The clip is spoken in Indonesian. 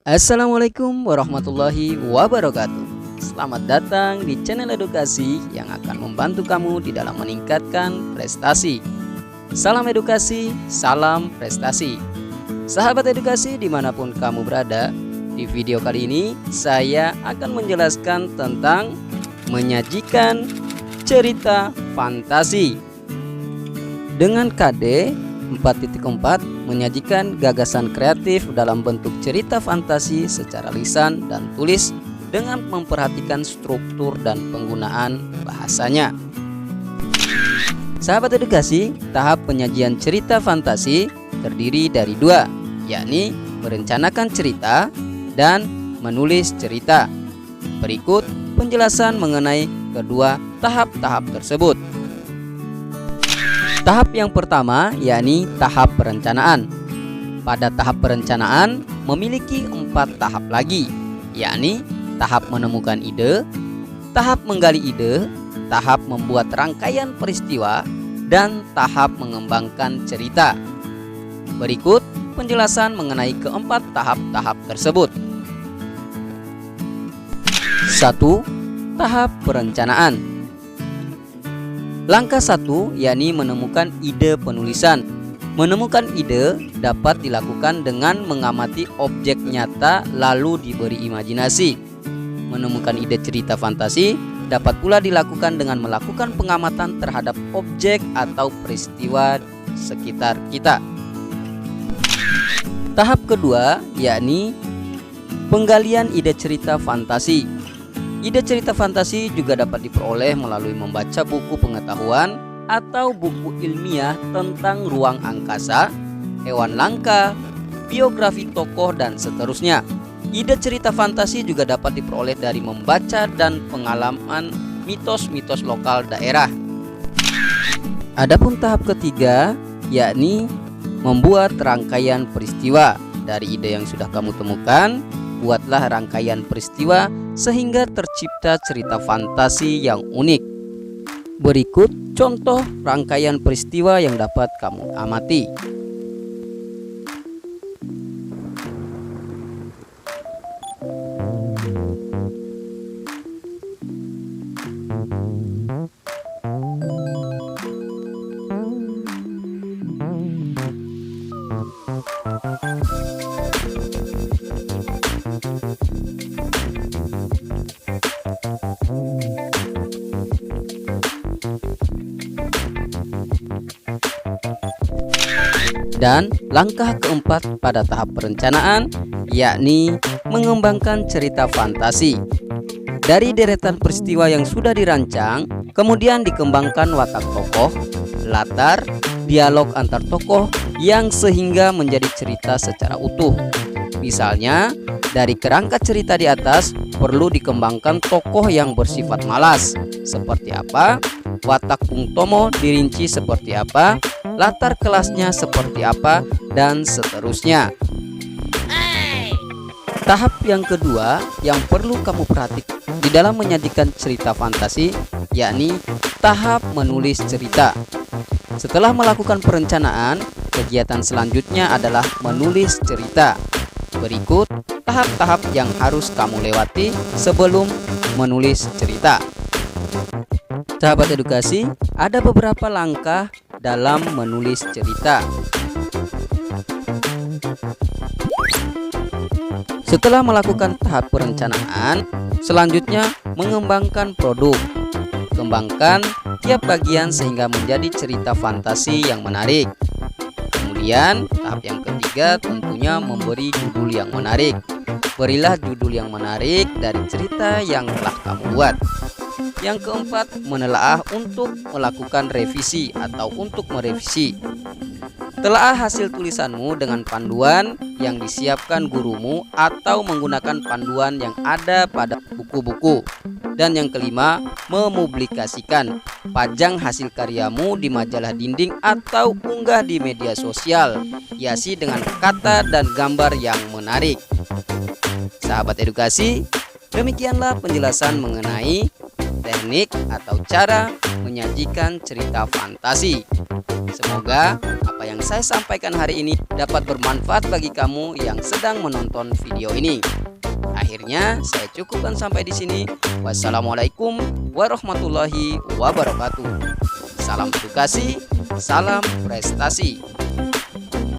Assalamualaikum warahmatullahi wabarakatuh. Selamat datang di channel edukasi yang akan membantu kamu di dalam meningkatkan prestasi. Salam edukasi, salam prestasi. Sahabat edukasi dimanapun kamu berada, di video kali ini saya akan menjelaskan tentang menyajikan cerita fantasi. Dengan KD 4.4 menyajikan gagasan kreatif dalam bentuk cerita fantasi secara lisan dan tulis dengan memperhatikan struktur dan penggunaan bahasanya. Sahabat edukasi, tahap penyajian cerita fantasi terdiri dari dua, yakni merencanakan cerita dan menulis cerita. Berikut penjelasan mengenai kedua tahap-tahap tersebut. Tahap yang pertama yakni tahap perencanaan. Pada tahap perencanaan memiliki 4 tahap lagi, yakni tahap menemukan ide, tahap menggali ide, tahap membuat rangkaian peristiwa, dan tahap mengembangkan cerita. Berikut penjelasan mengenai keempat tahap-tahap tersebut. 1. Tahap perencanaan. Langkah 1 yakni menemukan ide penulisan. Menemukan ide dapat dilakukan dengan mengamati objek nyata lalu diberi imajinasi. Menemukan ide cerita fantasi dapat pula dilakukan dengan melakukan pengamatan terhadap objek atau peristiwa sekitar kita. Tahap kedua yakni penggalian ide cerita fantasi. Ide cerita fantasi juga dapat diperoleh melalui membaca buku pengetahuan atau buku ilmiah tentang ruang angkasa, hewan langka, biografi tokoh, dan seterusnya. Ide cerita fantasi juga dapat diperoleh dari membaca dan pengalaman mitos-mitos lokal daerah. Adapun tahap ketiga yakni membuat rangkaian peristiwa. Dari ide yang sudah kamu temukan, buatlah rangkaian peristiwa sehingga tercipta cerita fantasi yang unik. Berikut contoh rangkaian peristiwa yang dapat kamu amati. Dan langkah keempat pada tahap perencanaan yakni mengembangkan cerita fantasi. Dari deretan peristiwa yang sudah dirancang, kemudian dikembangkan watak tokoh, latar, dialog antar tokoh yang sehingga menjadi cerita secara utuh. Misalnya, dari kerangka cerita di atas perlu dikembangkan tokoh yang bersifat malas. Seperti apa? Watak Bung Tomo dirinci seperti apa, latar kelasnya seperti apa, dan seterusnya. Tahap yang kedua yang perlu kamu perhatikan di dalam menyajikan cerita fantasi yakni tahap menulis cerita. Setelah melakukan perencanaan, kegiatan selanjutnya adalah menulis cerita. Berikut tahap-tahap yang harus kamu lewati sebelum menulis cerita. Sahabat edukasi, ada beberapa langkah dalam menulis cerita. Setelah melakukan tahap perencanaan, selanjutnya mengembangkan produk. Kembangkan tiap bagian sehingga menjadi cerita fantasi yang menarik. Kemudian tahap yang ketiga tentunya memberi judul yang menarik. Berilah judul yang menarik dari cerita yang telah kamu buat. Yang keempat, menelaah untuk melakukan revisi atau untuk merevisi. Telaah hasil tulisanmu dengan panduan yang disiapkan gurumu atau menggunakan panduan yang ada pada buku-buku. Dan yang kelima, memublikasikan. Pajang hasil karyamu di majalah dinding atau unggah di media sosial. Hiasi dengan kata dan gambar yang menarik. Sahabat edukasi, demikianlah penjelasan mengenai teknik atau cara menyajikan cerita fantasi. Semoga apa yang saya sampaikan hari ini dapat bermanfaat bagi kamu yang sedang menonton video ini. Akhirnya saya cukupkan sampai di sini. Wassalamualaikum warahmatullahi wabarakatuh. Salam edukasi, salam prestasi.